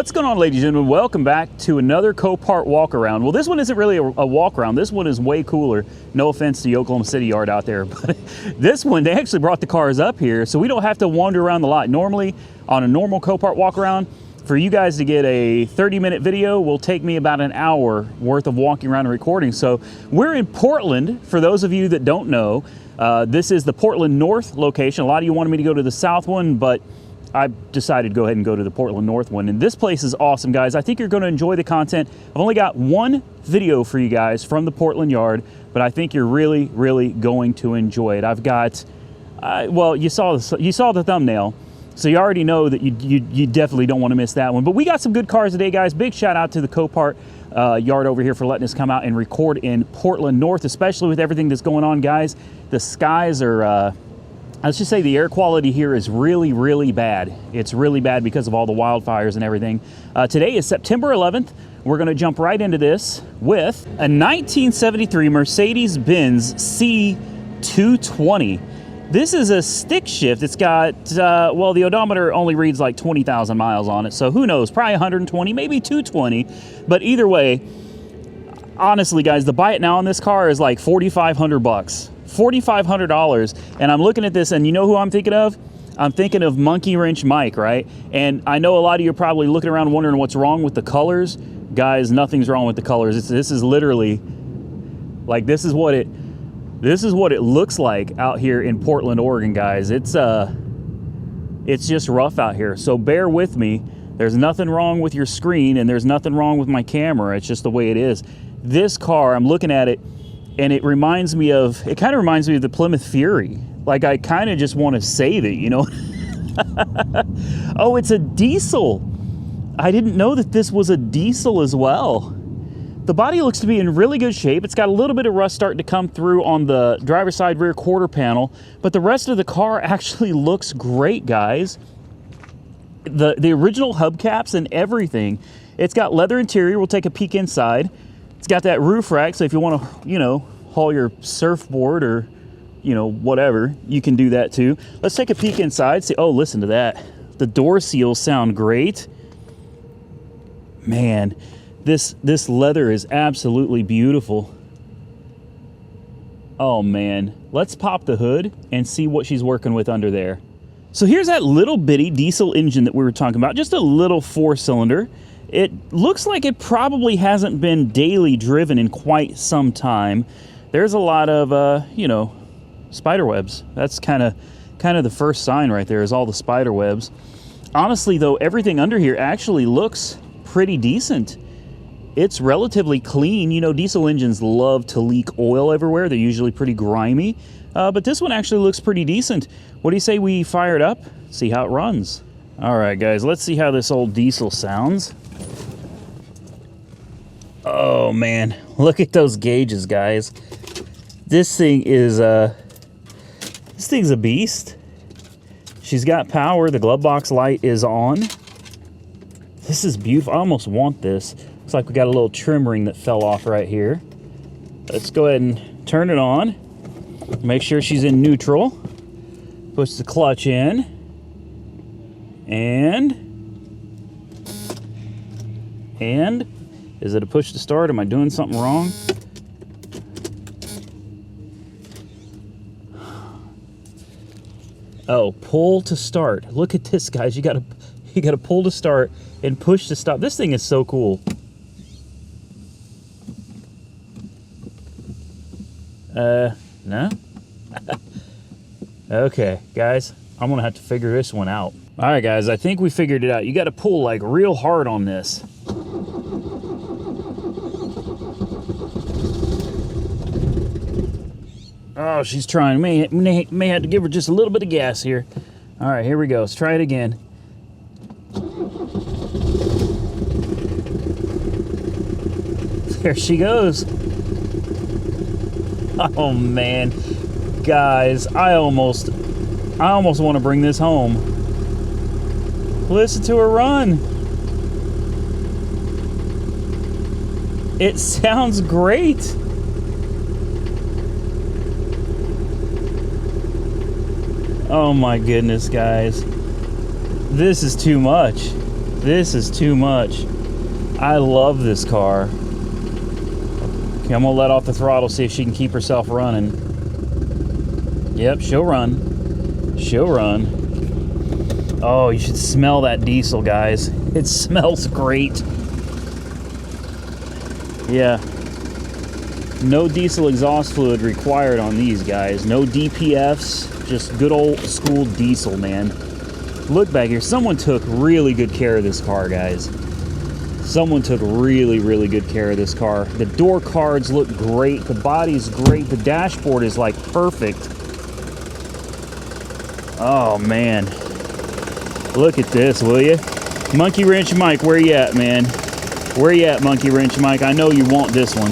What's going on, ladies and gentlemen? Welcome back to another Copart walk around. Well, this one isn't really a walk around. This one is way cooler. No offense to the Oklahoma City yard out there, but this one, they actually brought the cars up here so we don't have to wander around the lot. Normally, on a normal Copart walk around, for you guys to get a 30-minute video will take me about an hour worth of walking around and recording. So we're in Portland. For those of you that don't know, this is the Portland North location. A lot of you wanted me to go to the South one, but I decided to go ahead and go to the Portland North one. And this place is awesome, guys. I think you're going to enjoy the content. I've only got one video for you guys from the Portland yard, but I think you're really, really going to enjoy it. I've got, well, you saw the thumbnail, so you already know that you definitely don't want to miss that one. But we got some good cars today, guys. Big shout out to the Copart yard over here for letting us come out and record in Portland North, especially with everything that's going on, guys. The skies are... let's just say the air quality here is really, really bad. It's really bad because of all the wildfires and everything. Today is September 11th. We're going to jump right into this with a 1973 Mercedes-Benz C220. This is a stick shift. It's got, well, the odometer only reads like 20,000 miles on it, so who knows, probably 120, maybe 220. But either way, honestly, guys, the buy it now on this car is like $4,500. $4,500, and I'm looking at this, and you know who I'm thinking of? I'm thinking of Monkey Wrench Mike, right? And I know a lot of you are probably looking around wondering what's wrong with the colors. Guys, nothing's wrong with the colors. This is literally, like, this is what it looks like out here in Portland, Oregon, guys. It's just rough out here, so bear with me. There's nothing wrong with your screen, and there's nothing wrong with my camera. It's just the way it is. This car, I'm looking at it, and it kind of reminds me of the Plymouth Fury. Like, I kind of just want to save it, you know? Oh, it's a diesel. I didn't know that this was a diesel as well. The body looks to be in really good shape. It's got a little bit of rust starting to come through on the driver's side rear quarter panel, but the rest of the car actually looks great, guys. The original hubcaps and everything. It's got leather interior. We'll take a peek inside. It's got that roof rack, so if you want to, you know, haul your surfboard or, you know, whatever, you can do that too. Let's take a peek inside. See, oh, listen to that. The door seals sound great. Man, this leather is absolutely beautiful. Oh man, let's pop the hood and see what she's working with under there. So here's that little bitty diesel engine that we were talking about, just a little 4-cylinder. It looks like it probably hasn't been daily driven in quite some time. There's a lot of, you know, spider webs. That's kind of the first sign right there, is all the spider webs. Honestly, though, everything under here actually looks pretty decent. It's relatively clean. You know, diesel engines love to leak oil everywhere. They're usually pretty grimy. But this one actually looks pretty decent. What do you say we fire it up? See how it runs. All right, guys, let's see how this old diesel sounds. Oh man, look at those gauges, guys. This thing is this thing's a beast. She's got power. The glove box light is on. This is beautiful. I almost want this. Looks like we got a little trim ring that fell off right here. Let's go ahead and turn it on. Make sure she's in neutral. Push the clutch in. And is it a push to start? Am I doing something wrong? Oh, pull to start. Look at this, guys. You gotta pull to start and push to stop. This thing is so cool. No? Okay, guys. I'm gonna have to figure this one out. All right, guys. I think we figured it out. You gotta pull like real hard on this. Oh, she's trying. May have to give her just a little bit of gas here. All right, here we go. Let's try it again. There she goes. Oh man, guys, I almost want to bring this home. Listen to her run. It sounds great. Oh my goodness, guys. This is too much. This is too much. I love this car. Okay, I'm gonna let off the throttle, see if she can keep herself running. Yep, she'll run. She'll run. Oh, you should smell that diesel, guys. It smells great. Yeah. No diesel exhaust fluid required on these guys. No DPFs, just good old school diesel, man. Look back here. Someone took really good care of this car, guys. Someone took really, really good care of this car. The door cards look great. The body's great. The dashboard is like perfect. Oh, man. Look at this, will you? Monkey Wrench Mike, where you at, man? Where you at, Monkey Wrench Mike? I know you want this one.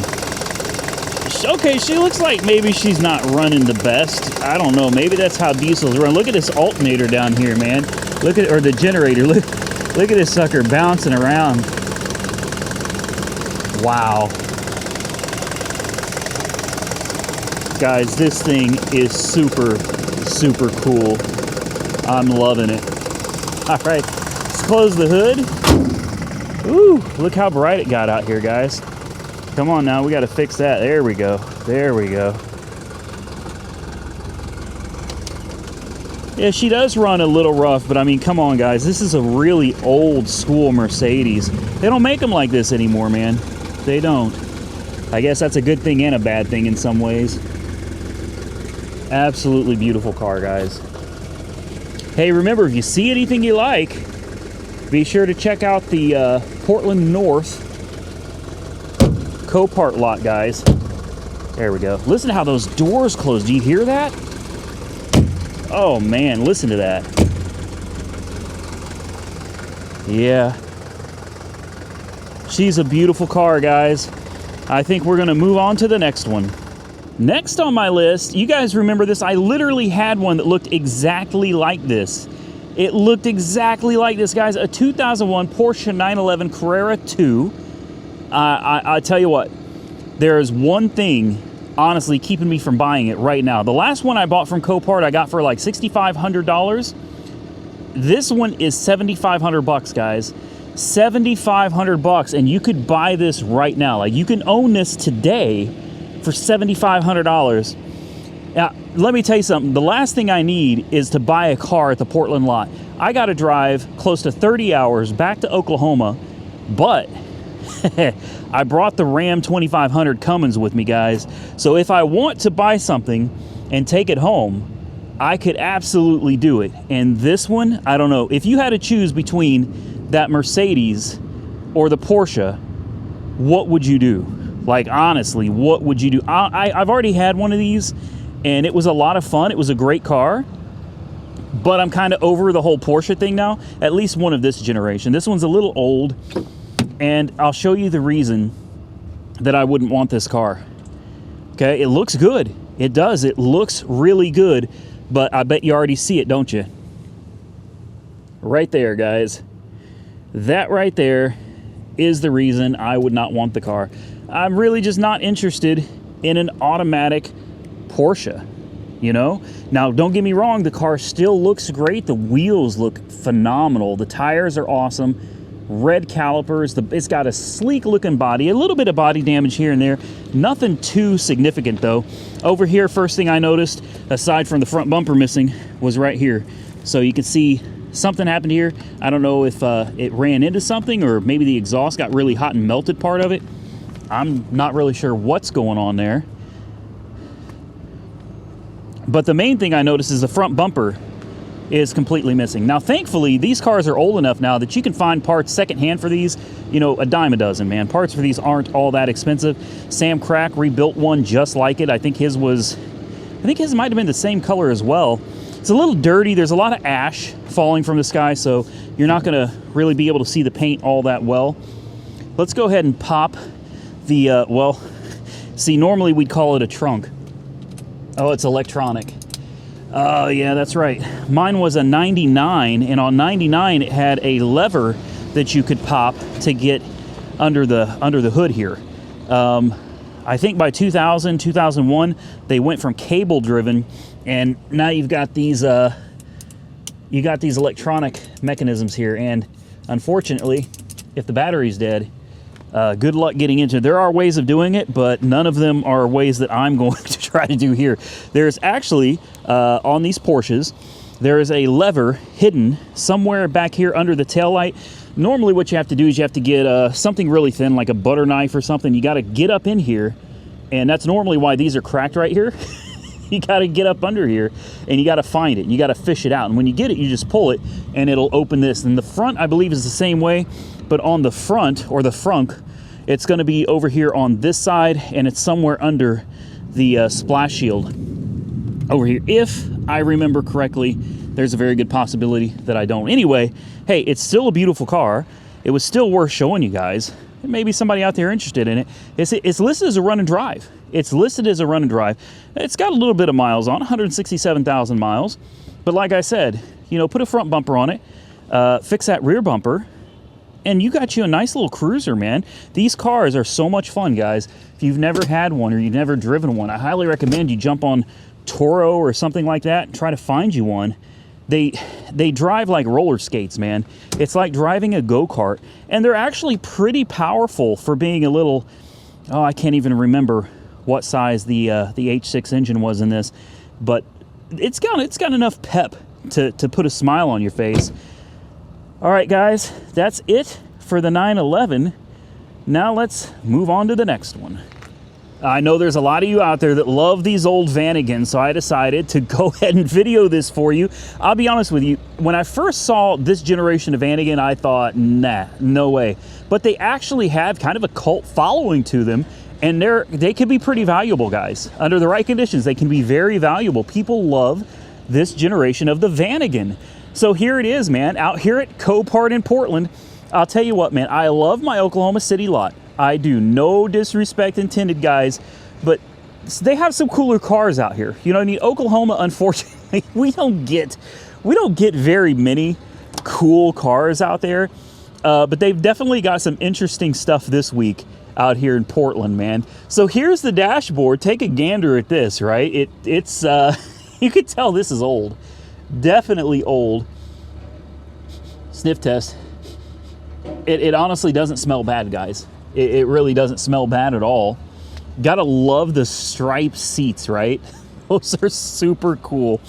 Okay, she looks like maybe she's not running the best. I don't know. Maybe that's how diesels run. Look at this alternator down here, man. Look at, or the generator. Look at this sucker bouncing around. Wow. Guys, this thing is super, super cool. I'm loving it. All right, let's close the hood. Ooh, look how bright it got out here, guys. Come on now, we got to fix that. There we go. There we go. Yeah, she does run a little rough, but I mean, come on, guys. This is a really old school Mercedes. They don't make them like this anymore, man. They don't. I guess that's a good thing and a bad thing in some ways. Absolutely beautiful car, guys. Hey, remember, if you see anything you like, be sure to check out the Portland North Copart lot, guys. There we go. Listen to how those doors close. Do you hear that? Oh, man, listen to that. Yeah. She's a beautiful car, guys. I think we're going to move on to the next one. Next on my list, you guys remember this? I literally had one that looked exactly like this. It looked exactly like this, guys. A 2001 Porsche 911 Carrera 2. I tell you what, there is one thing, honestly, keeping me from buying it right now. The last one I bought from Copart, I got for like $6,500. This one is $7,500, guys. $7,500, and you could buy this right now. Like, you can own this today for $7,500. Now, let me tell you something. The last thing I need is to buy a car at the Portland lot. I got to drive close to 30 hours back to Oklahoma, but I brought the Ram 2500 Cummins with me, guys. So if I want to buy something and take it home, I could absolutely do it. And this one, I don't know. If you had to choose between that Mercedes or the Porsche, what would you do? Like, honestly, what would you do? I've already had one of these, and it was a lot of fun. It was a great car. But I'm kind of over the whole Porsche thing now, at least one of this generation. This one's a little old, and I'll show you the reason that I wouldn't want this car. Okay, it looks good. It does. It looks really good, but I bet you already see it, don't you? Right there, guys. That right there is the reason I would not want the car. I'm really just not interested in an automatic Porsche, you know? Now, don't get me wrong, the car still looks great. The wheels look phenomenal. The tires are awesome. Red calipers. It's got a sleek looking body, a little bit of body damage here and there. Nothing too significant though. Over here, first thing I noticed, aside from the front bumper missing, was right here. So you can see something happened here. I don't know if it ran into something or maybe the exhaust got really hot and melted part of it. I'm not really sure what's going on there. But the main thing I noticed is the front bumper is completely missing. Now, thankfully, these cars are old enough now that you can find parts secondhand for these, you know, a dime a dozen, man. Parts for these aren't all that expensive. Sam Crack rebuilt one just like it. I think his might have been the same color as well. It's a little dirty. There's a lot of ash falling from the sky, so you're not gonna really be able to see the paint all that well. Let's go ahead and pop the, well, see, normally we'd call it a trunk. Oh, it's electronic. Oh, yeah, that's right. Mine was a 99, and on 99, it had a lever that you could pop to get under the hood here. I think by 2000, 2001, they went from cable driven, and now you've got these electronic mechanisms here. And Unfortunately, if the battery's dead, good luck getting into it. There are ways of doing it, but none of them are ways that I'm going to try to do here. There's actually, on these Porsches, there is a lever hidden somewhere back here under the taillight. Normally what you have to do is you have to get something really thin, like a butter knife or something. You got to get up in here, and that's normally why these are cracked right here. You got to get up under here, and you got to find it. You got to fish it out, and when you get it, you just pull it, and it'll open this. And the front, I believe, is the same way, but on the front, or the frunk, it's going to be over here on this side, and it's somewhere under the splash shield over here. If I remember correctly, there's a very good possibility that I don't. Anyway, hey, it's still a beautiful car. It was still worth showing you guys. Maybe somebody out there interested in it. It's listed as a run and drive. It's listed as a run and drive. It's got a little bit of miles on, 167,000 miles. But like I said, you know, put a front bumper on it, fix that rear bumper, and you got you a nice little cruiser, man. These cars are so much fun, guys. If you've never had one or you've never driven one, I highly recommend you jump on Toro or something like that and try to find you one. They drive like roller skates, man. It's like driving a go-kart, and they're actually pretty powerful for being a little, oh, I can't even remember what size the H6 engine was in this, but it's got enough pep to put a smile on your face. All right, guys, that's it for the 911. Now let's move on to the next one. I know there's a lot of you out there that love these old Vanigans, so I decided to go ahead and video this for you. I'll be honest with you, when I first saw this generation of Vanigan, I thought, nah, no way. But they actually have kind of a cult following to them, and they can be pretty valuable, guys. Under the right conditions, they can be very valuable. People love this generation of the Vanigan. So here it is, man, out here at Copart in Portland. I'll tell you what, man, I love my Oklahoma City lot. I do, no disrespect intended, guys, but they have some cooler cars out here. You know what I mean? Oklahoma, unfortunately, we don't get very many cool cars out there, but they've definitely got some interesting stuff this week out here in Portland, man. So here's the dashboard. Take a gander at this, right? It's you could tell this is old. Definitely old. Sniff test. It honestly doesn't smell bad, guys. It really doesn't smell bad at all. Gotta love the striped seats, right? Those are super cool.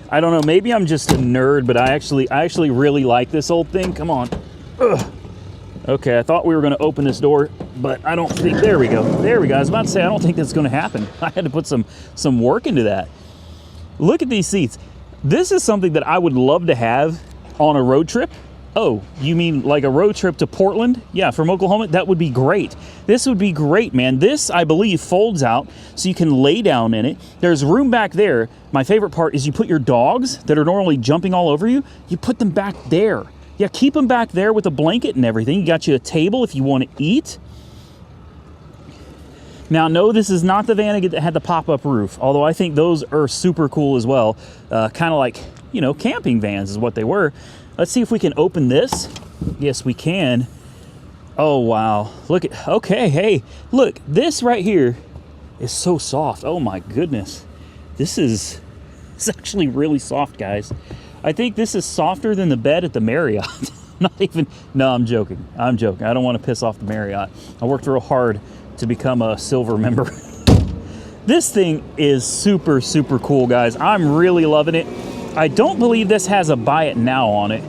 I don't know, maybe I'm just a nerd, but I actually really like this old thing. Come on. Ugh. Okay, I thought we were gonna open this door, but I don't think, there we go. There we go, I was about to say, I don't think that's gonna happen. I had to put some work into that. Look at these seats. This is something that I would love to have on a road trip. Oh, you mean like a road trip to Portland? Yeah, from Oklahoma? That would be great. This would be great, man. This, I believe, folds out so you can lay down in it. There's room back there. My favorite part is you put your dogs that are normally jumping all over you, you put them back there. Yeah, keep them back there with a blanket and everything. You got you a table if you want to eat. Now, no, this is not the Vanigan that had the pop-up roof, although I think those are super cool as well. Kind of like, you know, camping vans is what they were. Let's see if we can open this. Yes, we can. Oh, wow. Look at, okay, hey, look, this right here is so soft. Oh my goodness. It's actually really soft, guys. I think this is softer than the bed at the Marriott. Not even, no, I'm joking. I'm joking. I don't want to piss off the Marriott. I worked real hard to become a silver member. This thing is super, super cool, guys. I'm really loving it. I don't believe this has a buy it now on it.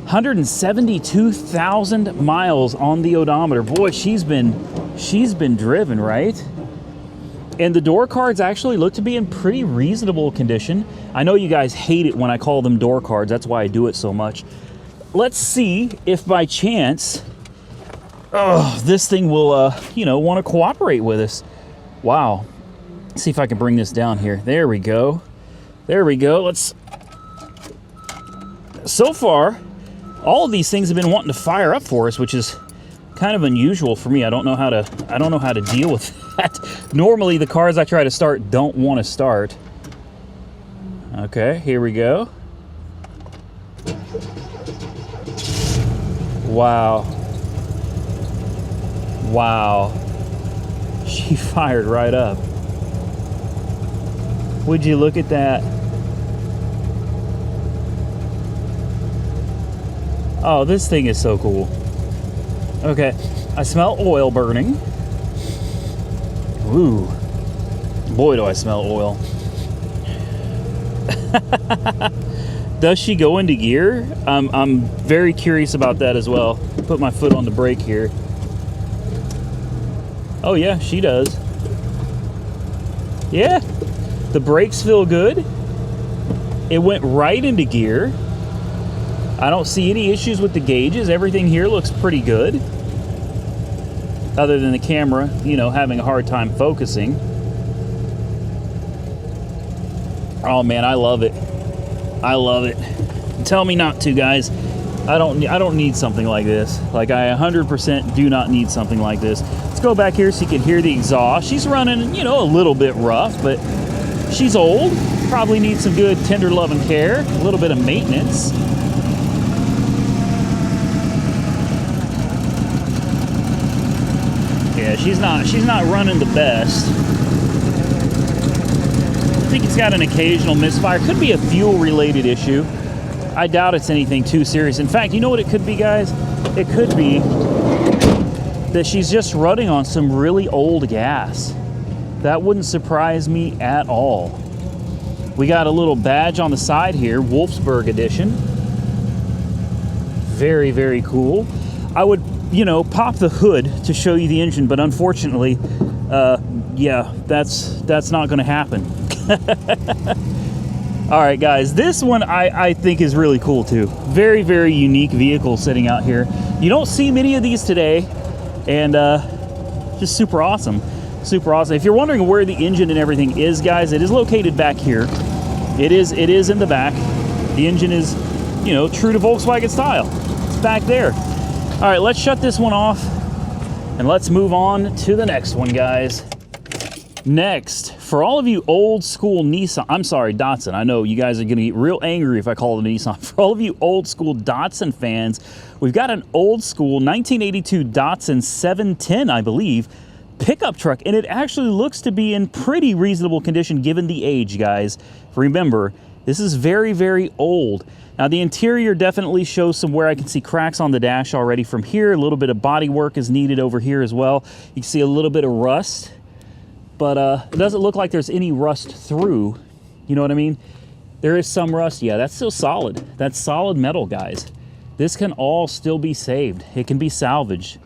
172,000 miles on the odometer. Boy, she's been driven, right? And the door cards actually look to be in pretty reasonable condition. I know you guys hate it when I call them door cards. That's why I do it so much. Let's see if by chance, this thing will, you know, want to cooperate with us. Wow. Let's see if I can bring this down here. There we go. There we go. So far, all of these things have been wanting to fire up for us, which is kind of unusual for me. I don't know how to deal with that. Normally, the cars I try to start don't want to start. Okay, here we go. Wow. Wow. She fired right up. Would you look at that? Oh, this thing is so cool. Okay, I smell oil burning. Ooh, boy, do I smell oil. Does she go into gear? I'm very curious about that as well. Put my foot on the brake here. Oh yeah, she does. Yeah, the brakes feel good. It went right into gear. I don't see any issues with the gauges. Everything here looks pretty good. Other than the camera, you know, having a hard time focusing. Oh man, I love it. I love it. Tell me not to, guys. I don't need something like this. Like, I 100% do not need something like this. Let's go back here so you can hear the exhaust. She's running, you know, a little bit rough, but she's old. Probably needs some good tender love and care. A little bit of maintenance. Yeah, she's not running the best. I think it's got an occasional misfire. Could be a fuel-related issue. I doubt it's anything too serious. In fact, you know what it could be, guys? It could be that she's just running on some really old gas. That wouldn't surprise me at all. We got a little badge on the side here, Wolfsburg edition. Very, very cool. I would, you know, pop the hood to show you the engine, but unfortunately, yeah, that's not going to happen. All right, guys, this one I think is really cool too. Very, very unique vehicle sitting out here. You don't see many of these today, and just super awesome. Super awesome. If you're wondering where the engine and everything is, guys, it is located back here. It is in the back. The engine is, you know, true to Volkswagen style. It's back there. All right, let's shut this one off, and let's move on to the next one, guys. Next, for all of you old school Nissan, I'm sorry, Datsun. I know you guys are going to get real angry if I call it a Nissan. For all of you old school Datsun fans, we've got an old school 1982 Datsun 710, I believe, pickup truck, and it actually looks to be in pretty reasonable condition given the age, guys. Remember, this is very, very old. Now, the interior definitely shows some where I can see cracks on the dash already from here. A little bit of body work is needed over here as well. You can see a little bit of rust. But it doesn't look like there's any rust through. You know what I mean? There is some rust. Yeah, that's still solid. That's solid metal, guys. This can all still be saved. It can be salvaged.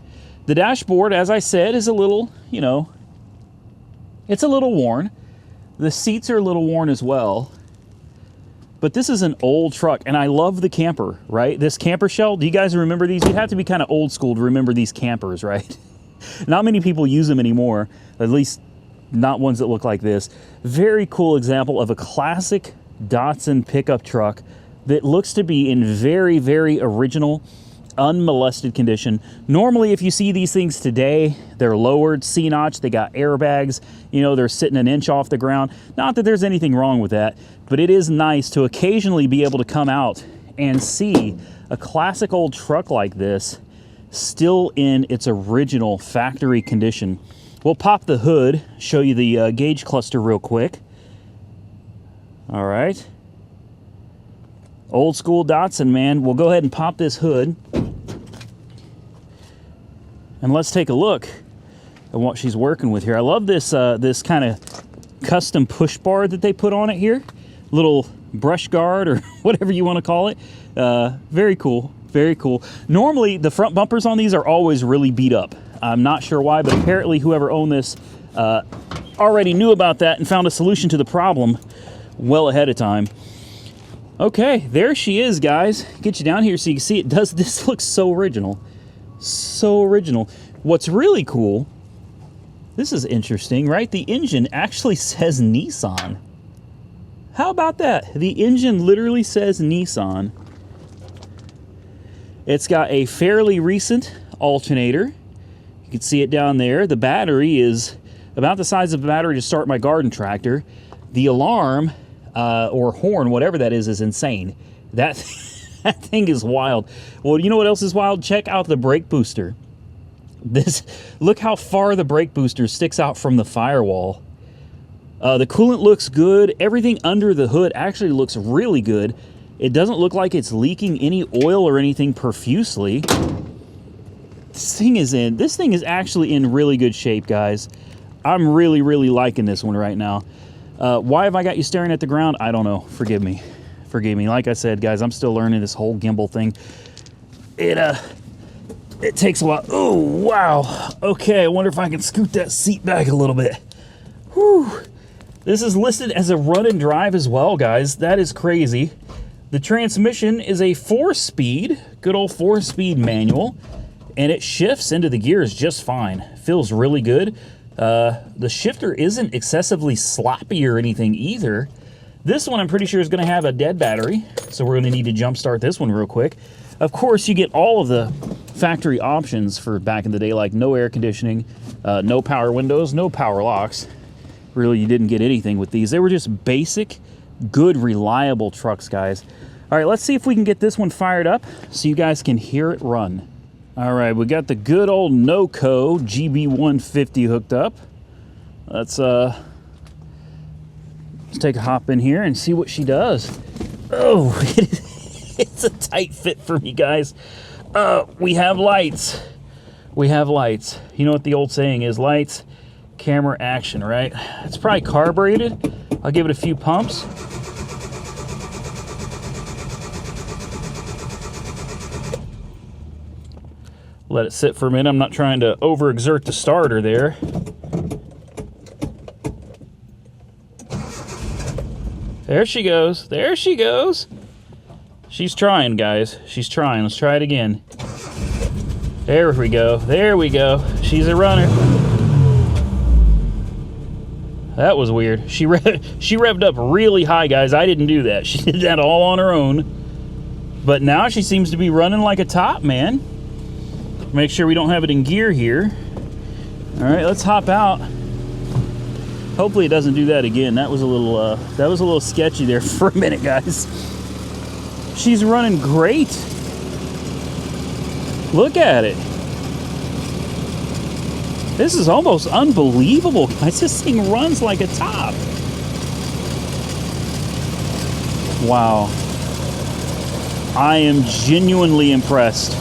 The dashboard, as I said, is a little, you know, it's a little worn. The seats are a little worn as well. But this is an old truck, and I love the camper, right? This camper shell, do you guys remember these? You have to be kind of old school to remember these campers, right? Not many people use them anymore, at least not ones that look like this. Very cool example of a classic Datsun pickup truck that looks to be in very, very original, unmolested condition. Normally, if you see these things today, they're lowered, C-notch, they got airbags, you know, they're sitting an inch off the ground. Not that there's anything wrong with that, but it is nice to occasionally be able to come out and see a classic old truck like this still in its original factory condition. We'll pop the hood, show you the gauge cluster real quick. All right. Old school Datsun, man. We'll go ahead and pop this hood. And let's take a look at what she's working with here. I love this, this kind of custom push bar that they put on it here. Little brush guard or whatever you want to call it. Very cool. Very cool. Normally, the front bumpers on these are always really beat up. I'm not sure why, but apparently whoever owned this already knew about that and found a solution to the problem well ahead of time. Okay, there she is, guys. Get you down here so you can see it. This looks so original. So original. What's really cool, this is interesting, right? The engine actually says Nissan. How about that? The engine literally says Nissan. It's got a fairly recent alternator. You can see it down there. The battery is about the size of a battery to start my garden tractor. The alarm or horn, whatever that is insane. That thing is wild. Well, you know what else is wild? Check out the brake booster. Look how far the brake booster sticks out from the firewall. The coolant looks good. Everything under the hood actually looks really good. It doesn't look like it's leaking any oil or anything profusely. This thing is actually in really good shape, guys. I'm really, really liking this one right now. Why have I got you staring at the ground? I don't know. Forgive me. Forgive me. Like I said, guys, I'm still learning this whole gimbal thing. It takes a while. Oh, wow. Okay, I wonder if I can scoot that seat back a little bit. Whew. This is listed as a run and drive as well, guys. That is crazy. The transmission is a 4-speed, good old 4-speed manual, and it shifts into the gears just fine. Feels really good. The shifter isn't excessively sloppy or anything either. This one I'm pretty sure is going to have a dead battery, so we're going to need to jump start this one real quick. Of course, you get all of the factory options for back in the day, like no air conditioning, no power windows, no power locks. Really, you didn't get anything with these. They were just basic, good, reliable trucks, guys. All right, let's see if we can get this one fired up so you guys can hear it run. All right, we got the good old NOCO GB150 hooked up. Let's take a hop in here and see what she does. Oh, it's a tight fit for me, guys. We have lights. We have lights. You know what the old saying is, lights, camera, action, right? It's probably carbureted. I'll give it a few pumps. Let it sit for a minute. I'm not trying to overexert the starter there. There she goes. There she goes. She's trying, guys. She's trying. Let's try it again. There we go. There we go. She's a runner. That was weird. She revved up really high, guys. I didn't do that. She did that all on her own. But now she seems to be running like a top, man. Make sure we don't have it in gear here. All right, let's hop out. Hopefully it doesn't do that again. That was a little sketchy there for a minute, guys. She's running great. Look at it. This is almost unbelievable, guys. This thing runs like a top. Wow. I am genuinely impressed.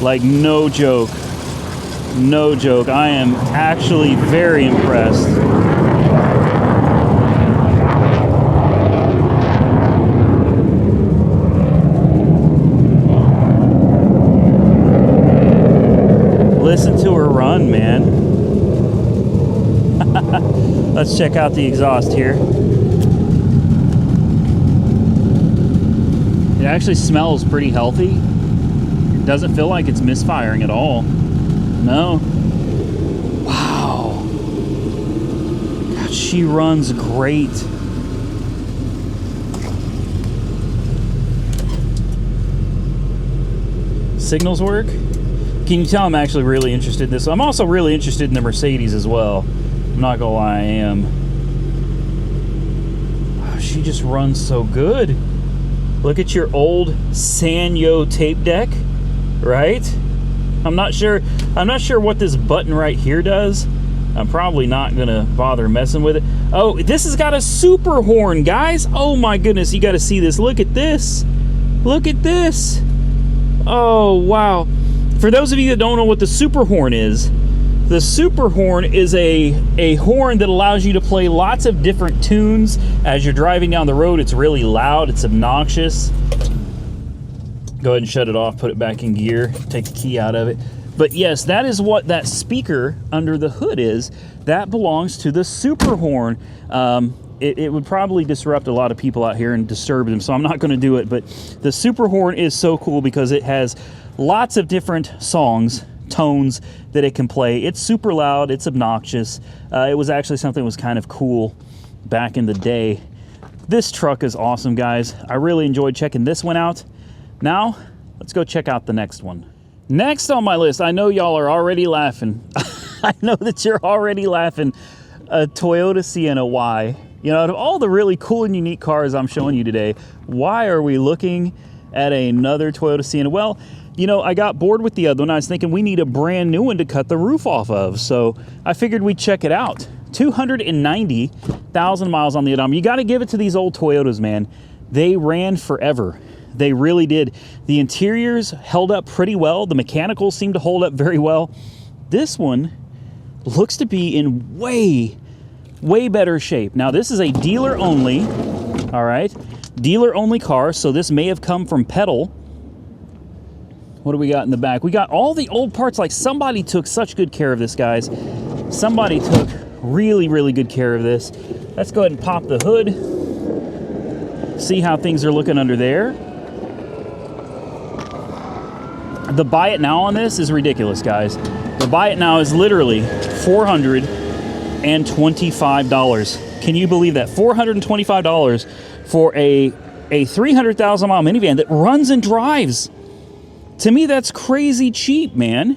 Like, no joke. No joke. I am actually very impressed. Listen to her run, man. Let's check out the exhaust here. It actually smells pretty healthy. Doesn't feel like it's misfiring at all. No. Wow. God, she runs great. Signals work? Can you tell I'm actually really interested in this? I'm also really interested in the Mercedes as well. I'm not gonna lie, I am. Oh, she just runs so good. Look at your old Sanyo tape deck. Right? I'm not sure what this button right here does. I'm probably not gonna bother messing with it. Oh, this has got a super horn, guys. Oh my goodness, you gotta see this. Look at this. Look at this. Oh wow. For those of you that don't know what the super horn is, the super horn is a horn that allows you to play lots of different tunes as you're driving down the road. It's really loud, it's obnoxious. Go ahead and shut it off, put it back in gear, take the key out of it. But yes, that is what that speaker under the hood is. That belongs to the super horn. It would probably disrupt a lot of people out here and disturb them, so I'm not going to do it. But the super horn is so cool because it has lots of different songs, tones that it can play. It's super loud, it's obnoxious. It was actually something that was kind of cool back in the day. This truck is awesome, guys. I really enjoyed checking this one out. Now, let's go check out the next one. Next on my list, I know y'all are already laughing. I know that you're already laughing. A Toyota Sienna. Why? You know, out of all the really cool and unique cars I'm showing you today, why are we looking at another Toyota Sienna? Well, you know, I got bored with the other one. I was thinking we need a brand new one to cut the roof off of. So I figured we'd check it out. 290,000 miles on the odometer. You got to give it to these old Toyotas, man. they ran forever. They really did. The interiors held up pretty well. The mechanicals seemed to hold up very well. This one looks to be in way better shape. Now, this is a dealer only, all right? Dealer only car, so this may have come from Pedal. What do we got in the back? We got all the old parts. Like, somebody took such good care of this, guys. Somebody took really good care of this. Let's go ahead and pop the hood. See how things are looking under there. The buy it now on this is ridiculous, guys. The buy it now is literally $425. Can you believe that? $425 for a 300,000 mile minivan that runs and drives. To me, that's crazy cheap, man.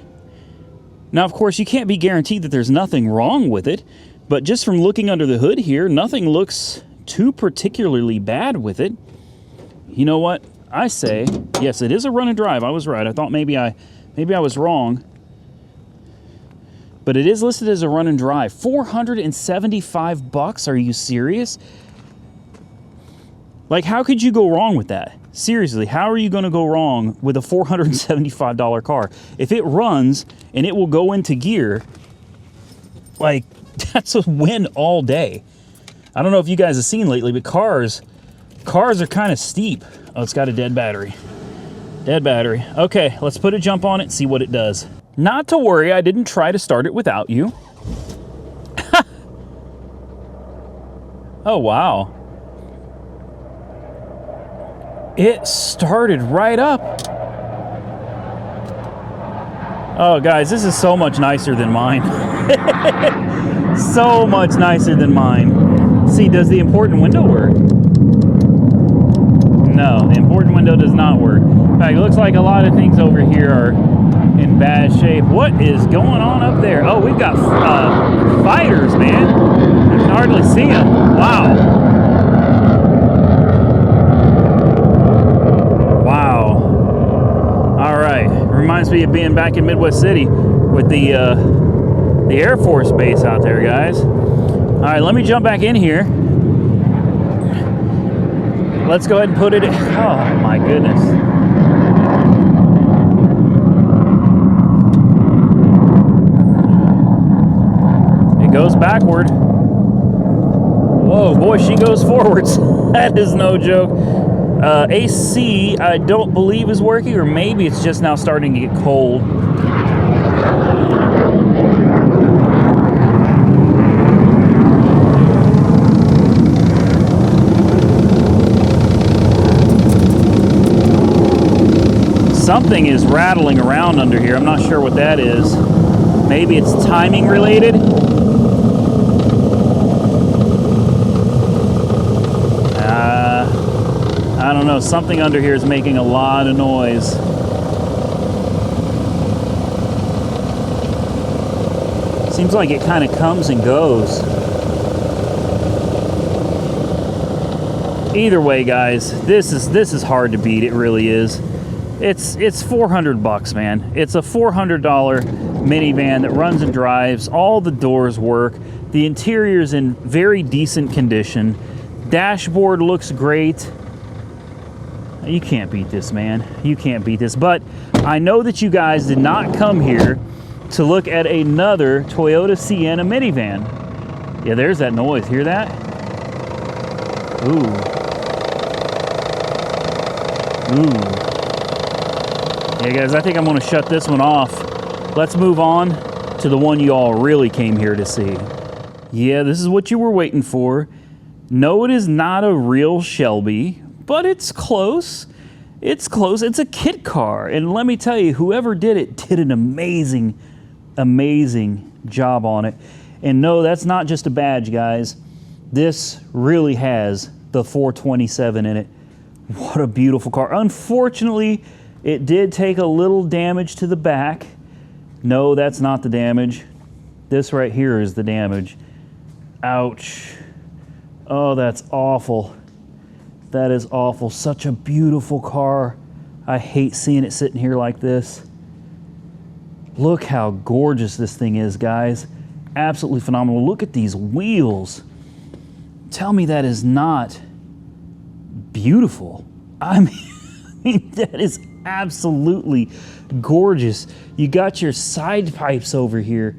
Now, of course, you can't be guaranteed that there's nothing wrong with it, but just from looking under the hood here, nothing looks too particularly bad with it. You know what? I say, yes, it is a run and drive. I was right. I thought maybe I was wrong. But it is listed as a run and drive. $475? Are you serious? Like, how could you go wrong with that? Seriously, how are you going to go wrong with a $475 car? If it runs and it will go into gear, like, that's a win all day. I don't know if you guys have seen lately, but cars are kind of steep. Oh, it's got a dead battery. Dead battery. Okay, let's put a jump on it and see what it does. Not to worry, I didn't try to start it without you. Oh, wow. It started right up. Oh, guys, this is so much nicer than mine. So much nicer than mine. See, does the important window work? No, the important window does not work. In fact, it looks like a lot of things over here are in bad shape. What is going on up there? Oh, we've got fighters, man. You can hardly see them. Wow. Reminds me of being back in Midwest City with the Air Force base out there, guys. All right, let me jump back in here. Let's go ahead and put it in. Oh, my goodness. It goes backward. Whoa, boy, she goes forwards. That is no joke. AC, I don't believe is working, or maybe it's just now starting to get cold. Something is rattling around under here. I'm not sure what that is. Maybe it's timing related. I don't know, something under here is making a lot of noise. Seems like it kind of comes and goes. Either way, guys, this is hard to beat. It really is. It's $400, man. It's a $400 minivan that runs and drives. All the doors work. The interior's in very decent condition. Dashboard looks great. You can't beat this, man. You can't beat this. But I know that you guys did not come here to look at another Toyota Sienna minivan. Yeah, there's that noise. Hear that? Ooh. Ooh. Yeah, guys, I think I'm going to shut this one off. Let's move on to the one you all really came here to see. Yeah, this is what you were waiting for. No, it is not a real Shelby, but it's close. It's close. It's a kit car. And let me tell you, whoever did it did an amazing, amazing job on it. And no, that's not just a badge, guys. This really has the 427 in it. What a beautiful car. Unfortunately, it did take a little damage to the back. No, that's not the damage. This right here is the damage. Ouch. Oh, that's awful. That is awful. Such a beautiful car. I hate seeing it sitting here like this. Look how gorgeous this thing is, guys. Absolutely phenomenal. Look at these wheels. Tell me that is not beautiful. I mean, that is absolutely gorgeous. You got your side pipes over here.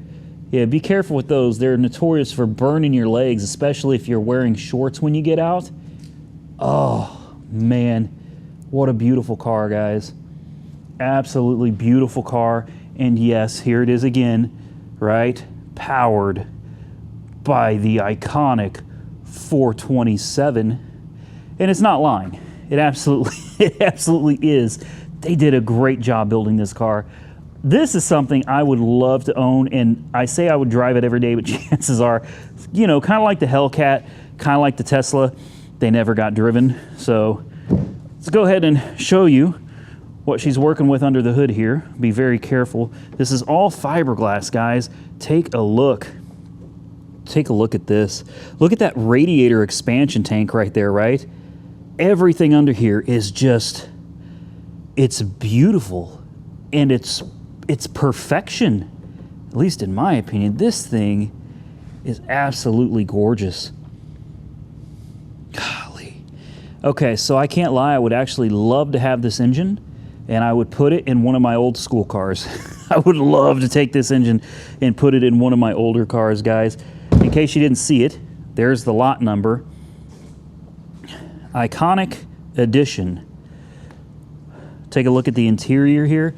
Yeah, be careful with those. They're notorious for burning your legs, especially if you're wearing shorts when you get out. Oh, man. What a beautiful car, guys. Absolutely beautiful car. And yes, here it is again, right? Powered by the iconic 427. And it's not lying. It absolutely is. They did a great job building this car. This is something I would love to own, and I say I would drive it every day, but chances are, you know, kind of like the Hellcat, kind of like the Tesla, they never got driven. So let's go ahead and show you what she's working with under the hood here. Be very careful. This is all fiberglass, guys. Take a look. Take a look at this. Look at that radiator expansion tank right there, right? Everything under here is just, it's beautiful, and it's perfection, at least in my opinion. This thing is absolutely gorgeous. Golly. Okay, so I can't lie, I would actually love to have this engine, and I would put it in one of my old school cars. I would love to take this engine and put it in one of my older cars, guys. In case you didn't see it, there's the lot number. Iconic Edition. Take a look at the interior here.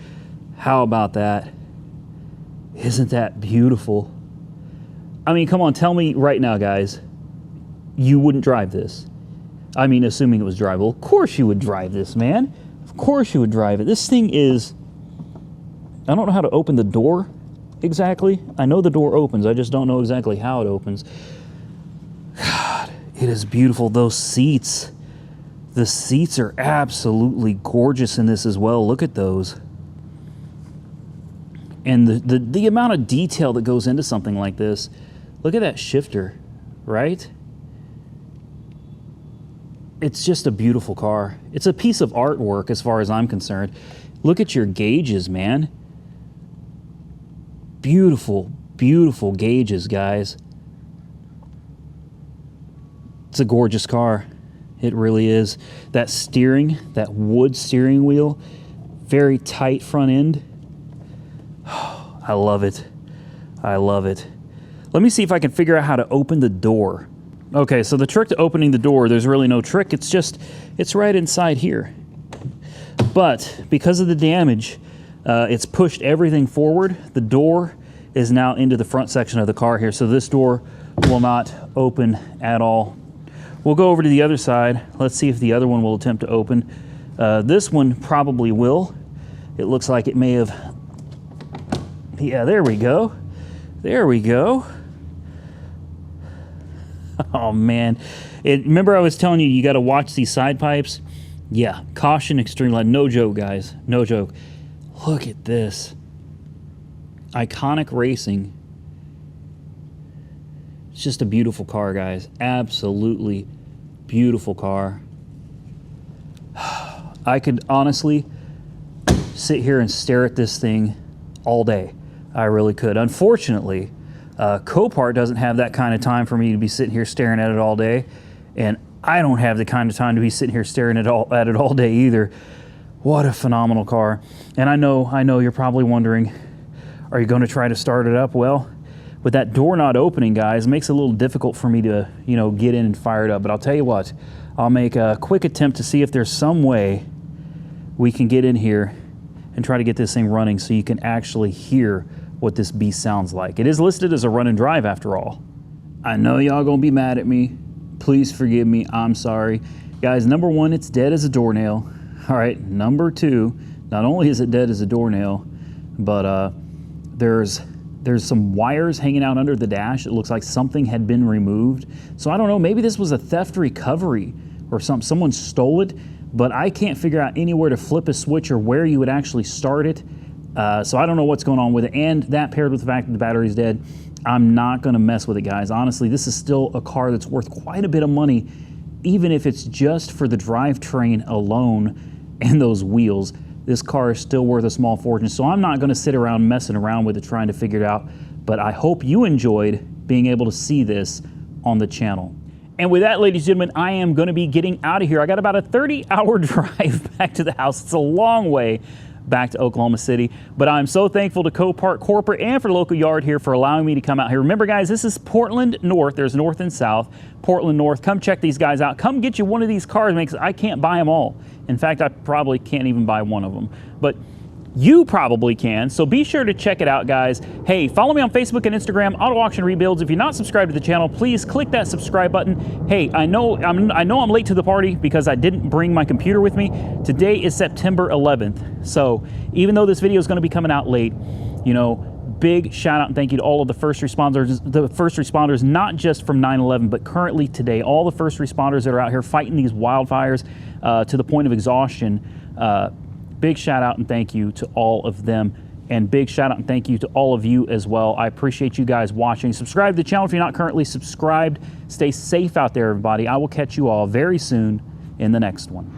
How about that? Isn't that beautiful? I mean, come on, tell me right now, guys, you wouldn't drive this. I mean, assuming it was drivable. Of course you would drive this, man. Of course you would drive it. This thing is, I don't know how to open the door exactly. I know the door opens. I just don't know exactly how it opens. God, it is beautiful. Those seats. The seats are absolutely gorgeous in this as well. Look at those. And the amount of detail that goes into something like this. Look at that shifter, right? It's just a beautiful car. It's a piece of artwork as far as I'm concerned. Look at your gauges, man. Beautiful, beautiful gauges, guys. It's a gorgeous car. It really is. That steering, that wood steering wheel, very tight front end. Oh, I love it. I love it. Let me see if I can figure out how to open the door. Okay, so the trick to opening the door, there's really no trick. It's just, it's right inside here. But because of the damage, it's pushed everything forward. The door is now into the front section of the car here, so this door will not open at all. We'll go over to the other side. Let's see if the other one will attempt to open. This one probably will. It looks like it may have... Yeah, there we go. There we go. Oh, man. Remember I was telling you, you got to watch these side pipes? Yeah, caution, extreme line. No joke, guys. No joke. Look at this. Iconic Racing. It's just a beautiful car, guys. Absolutely beautiful car. I could honestly sit here and stare at this thing all day. I really could. Unfortunately, Copart doesn't have that kind of time for me to be sitting here staring at it all day, and I don't have the kind of time to be sitting here staring at it all day either. What a phenomenal car. And I know you're probably wondering, are you going to try to start it up? Well, with that door not opening, guys, it makes it a little difficult for me to, you know, get in and fire it up. But I'll tell you what, I'll make a quick attempt to see if there's some way we can get in here and try to get this thing running so you can actually hear what this beast sounds like. It is listed as a run and drive after all. I know y'all gonna be mad at me. Please forgive me, I'm sorry. Guys, number one, it's dead as a doornail. All right, number two, not only is it dead as a doornail, but there's some wires hanging out under the dash. It looks like something had been removed. So I don't know, maybe this was a theft recovery or something. Someone stole it, but I can't figure out anywhere to flip a switch or where you would actually start it. So I don't know what's going on with it. And that paired with the fact that the battery's dead, I'm not gonna mess with it, guys. Honestly, this is still a car that's worth quite a bit of money, even if it's just for the drivetrain alone and those wheels. This car is still worth a small fortune, so I'm not gonna sit around messing around with it trying to figure it out, but I hope you enjoyed being able to see this on the channel. And with that, ladies and gentlemen, I am going to be getting out of here. I got about a 30-hour drive back to the house. It's a long way back to Oklahoma City, but I'm so thankful to Copart Corporate and for the local yard here for allowing me to come out here. Remember, guys, this is Portland North. There's North and South. Portland North. Come check these guys out. Come get you one of these cars, because I can't buy them all. In fact, I probably can't even buy one of them, but you probably can, so be sure to check it out, guys. Hey, follow me on Facebook and Instagram, Auto Auction Rebuilds. If you're not subscribed to the channel, please click that subscribe button. Hey, I know I'm late to the party because I didn't bring my computer with me. Today is September 11th, so even though this video is going to be coming out late, you know, big shout out and thank you to all of the first responders, not just from 9/11, but currently today, all the first responders that are out here fighting these wildfires to the point of exhaustion. Big shout out and thank you to all of them, and big shout out and thank you to all of you as well. I appreciate you guys watching. Subscribe to the channel if you're not currently subscribed. Stay safe out there, everybody. I will catch you all very soon in the next one.